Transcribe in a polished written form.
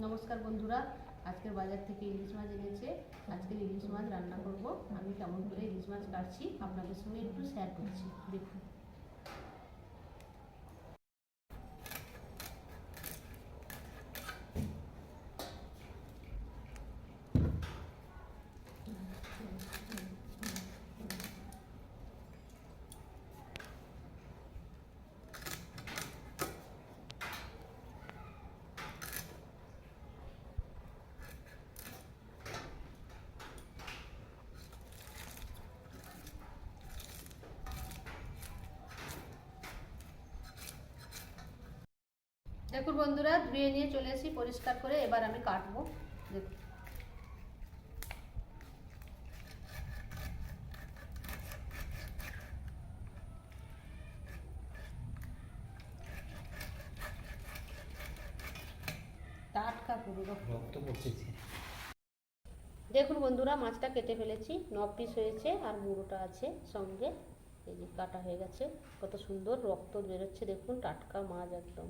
নমস্কার বন্ধুরা, আজকের বাজার থেকে ইলিশ মাছ এনেছে। আজকের ইলিশ মাছ রান্না করব। আমি কেমন করে ইলিশ মাছ কাটছি আপনাদের সঙ্গে একটু শেয়ার করছি, দেখুন। দেখুন বন্ধুরা, ধুয়ে নিয়ে চলে এসেছি পরিষ্কার করে। এবার আমি কাটবো, দেখুন। টাটকা পুরো রক্ত পড়তেছে। দেখুন বন্ধুরা, মাছটা কেটে ফেলেছি, 9 পিস হয়েছে আর মুড়োটা আছে সঙ্গে। এই যে কাটা হয়ে গেছে, কত সুন্দর রক্ত বেরোচ্ছে দেখুন, টাটকা মাছ একদম।